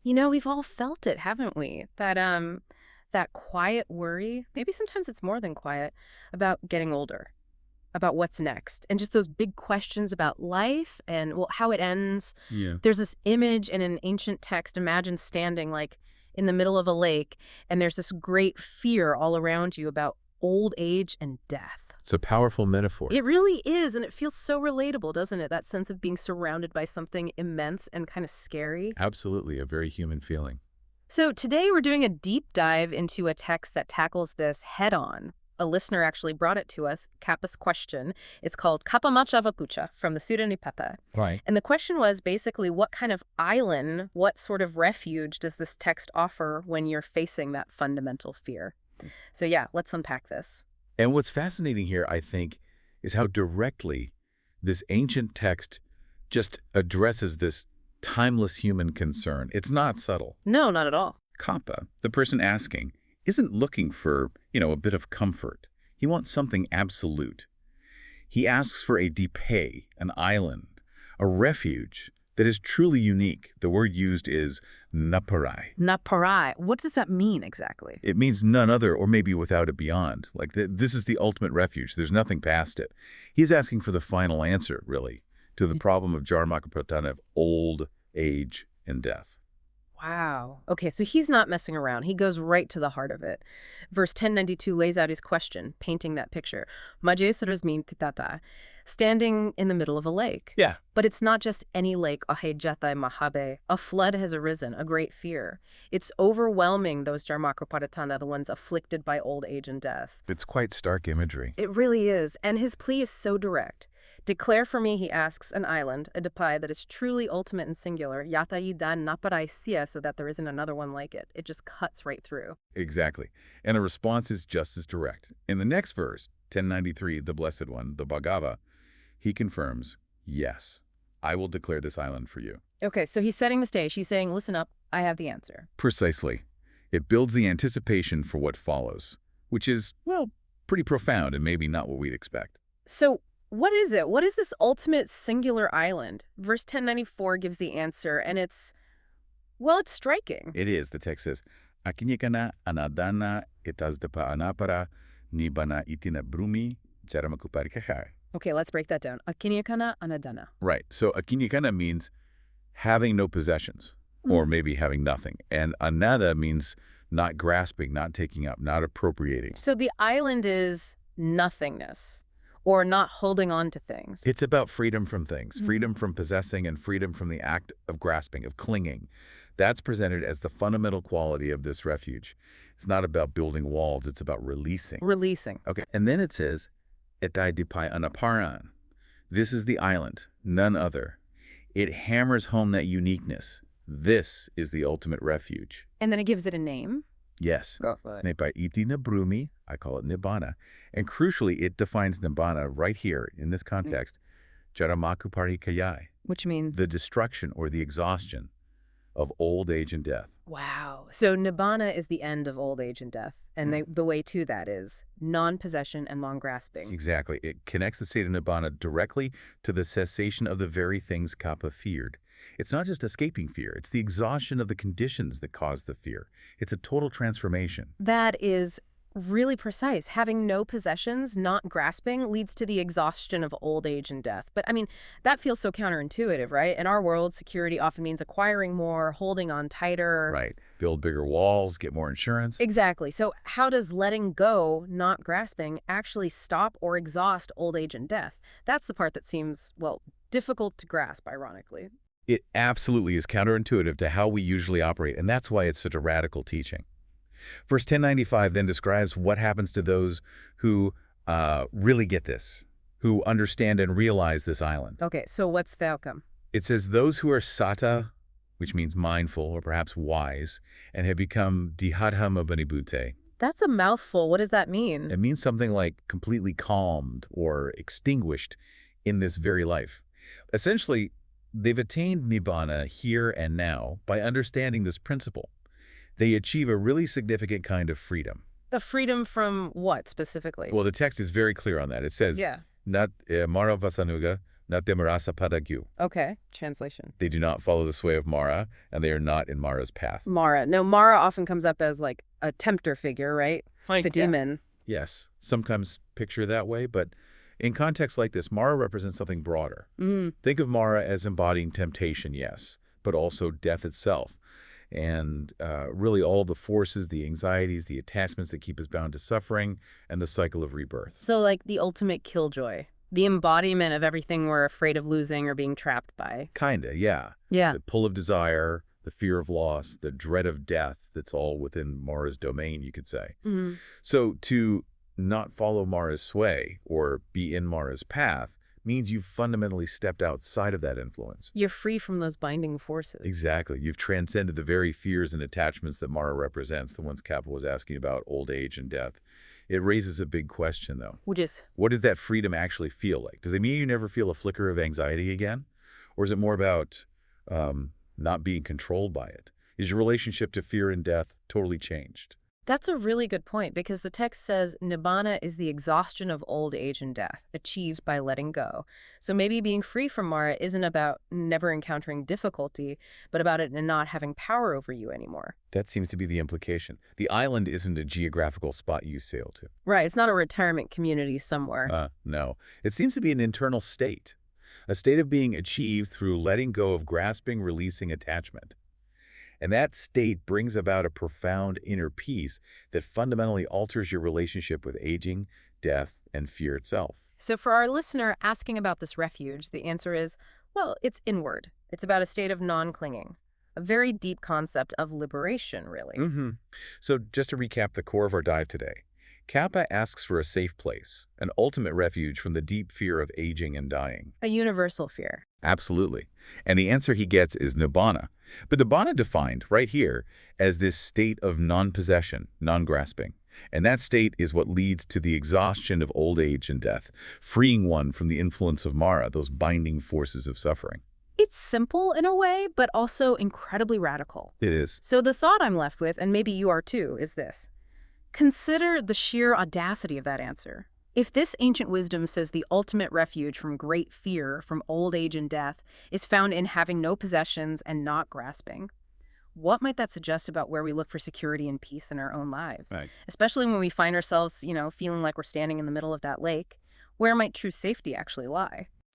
We've all felt it, haven't we? That quiet worry, maybe sometimes it's more than quiet, about getting older, about what's next, and just those big questions about life and, well, how it ends. Yeah. There's this image in an ancient text, imagine standing like in the middle of a lake, and there's this great fear all around you about old age and death. It's a powerful metaphor. It really is, and it feels so relatable, doesn't it? That sense of being surrounded by something immense and kind of scary. Absolutely, a very human feeling. So today we're doing a deep dive into a text that tackles this head-on. A listener actually brought it to us, Kappa's question. It's called Kappamāṇavapucchā from the Sutta Nipata. Right. And the question was basically, what kind of island, what sort of refuge does this text offer when you're facing that fundamental fear? So yeah, let's unpack this. And what's fascinating here, I think, is how directly this ancient text just addresses this timeless human concern. It's not subtle. No, not at all. Kappā, the person asking, isn't looking for, a bit of comfort. He wants something absolute. He asks for a dipe, an island, a refuge that is truly unique. The word used is naparai. Naparai. What does that mean exactly? It means none other, or maybe without a beyond. Like this is the ultimate refuge. There's nothing past it. He's asking for the final answer, really, to the problem of Jarmakapratana, of old age and death. Wow. Okay, so he's not messing around. He goes right to the heart of it. Verse 1092 lays out his question, painting that picture. Majesarasmin titata, standing in the middle of a lake. Yeah. But it's not just any lake, ahejatai mahabe. A flood has arisen, a great fear. It's overwhelming those Jarmakapratana, the ones afflicted by old age and death. It's quite stark imagery. It really is, and his plea is so direct. Declare for me, he asks, an island, a dipai that is truly ultimate and singular, yataidan naparai sia, so that there isn't another one like it. It just cuts right through. Exactly. And a response is just as direct. In the next verse, 1093, the Blessed One, the Bhagava, he confirms, yes, I will declare this island for you. Okay, so he's setting the stage. He's saying, listen up, I have the answer. Precisely. It builds the anticipation for what follows, which is, well, pretty profound and maybe not what we'd expect. So what is it? What is this ultimate singular island? Verse 1094 gives the answer, and it's striking. It is. The text says, Akinyakana anadana itasdepa anapara nibana itina brumi jaramakuparikahai. Okay, let's break that down. Akinyakana anadana. Right. So akinyakana means having no possessions, or maybe having nothing. And anada means not grasping, not taking up, not appropriating. So the island is nothingness, or not holding on to things. It's about freedom from things, freedom from possessing and freedom from the act of grasping, of clinging. That's presented as the fundamental quality of this refuge. It's not about building walls, it's about releasing. Releasing. Okay, and then it says, Etai dipai anaparan. This is the island, none other. It hammers home that uniqueness. This is the ultimate refuge. And then it gives it a name. Yes. Go for it. Nepai iti nabrumi, I call it Nibbana. And crucially, it defines Nibbana right here in this context, Jaramakuparikayai, Which means? the destruction or the exhaustion of old age and death. Wow. So Nibbana is the end of old age and death. And the way to that is non-possession and long-grasping. Exactly. It connects the state of Nibbana directly to the cessation of the very things Kappā feared. It's not just escaping fear. It's the exhaustion of the conditions that cause the fear. It's a total transformation. That is really precise. Having no possessions, not grasping, leads to the exhaustion of old age and death. But I mean, that feels so counterintuitive, right? In our world, security often means acquiring more, holding on tighter. Right. Build bigger walls, get more insurance. Exactly. So how does letting go, not grasping, actually stop or exhaust old age and death? That's the part that seems, difficult to grasp, ironically. It absolutely is counterintuitive to how we usually operate, and that's why it's such a radical teaching. Verse 1095 then describes what happens to those who really get this, who understand and realize this island. Okay, so what's the outcome? It says those who are sata, which means mindful or perhaps wise, and have become dihadhamabanibute. That's a mouthful. What does that mean? It means something like completely calmed or extinguished in this very life. Essentially, they've attained Nibbana here and now by understanding this principle. They achieve a really significant kind of freedom. A freedom from what, specifically? Well, the text is very clear on that. It says, Nat maravasanuga natemerasa padagyu. Okay, translation. They do not follow the sway of Mara, and they are not in Mara's path. Mara. No, Mara often comes up as like a tempter figure, right? Like, the demon. Yes, sometimes picture that way, but in contexts like this, Mara represents something broader. Think of Mara as embodying temptation, yes, but also death itself. And really all the forces, the anxieties, the attachments that keep us bound to suffering, and the cycle of rebirth. So like the ultimate killjoy. The embodiment of everything we're afraid of losing or being trapped by. Kinda, yeah. Yeah. The pull of desire, the fear of loss, the dread of death, that's all within Mara's domain, you could say. So to not follow Mara's sway or be in Mara's path means you've fundamentally stepped outside of that influence. You're free from those binding forces. Exactly. You've transcended the very fears and attachments that Mara represents, the ones Kappā was asking about, old age and death. It raises a big question, though. Which is? What does that freedom actually feel like? Does it mean you never feel a flicker of anxiety again? Or is it more about not being controlled by it? Is your relationship to fear and death totally changed? That's a really good point, because the text says Nibbana is the exhaustion of old age and death, achieved by letting go. So maybe being free from Mara isn't about never encountering difficulty, but about it not having power over you anymore. That seems to be the implication. The island isn't a geographical spot you sail to. Right, it's not a retirement community somewhere. No. It seems to be an internal state. A state of being achieved through letting go of grasping, releasing attachment. And that state brings about a profound inner peace that fundamentally alters your relationship with aging, death, and fear itself. So for our listener asking about this refuge, the answer is, well, it's inward. It's about a state of non-clinging. A very deep concept of liberation, really. So just to recap the core of our dive today, Kappā asks for a safe place, an ultimate refuge from the deep fear of aging and dying. A universal fear. Absolutely. And the answer he gets is Nibbana. But Nibbana defined right here as this state of non-possession, non-grasping. And that state is what leads to the exhaustion of old age and death, freeing one from the influence of Mara, those binding forces of suffering. It's simple in a way, but also incredibly radical. It is. So the thought I'm left with, and maybe you are too, is this. Consider the sheer audacity of that answer. If this ancient wisdom says the ultimate refuge from great fear, from old age and death, is found in having no possessions and not grasping, what might that suggest about where we look for security and peace in our own lives? Right. Especially when we find ourselves, feeling like we're standing in the middle of that lake. Where might true safety actually lie?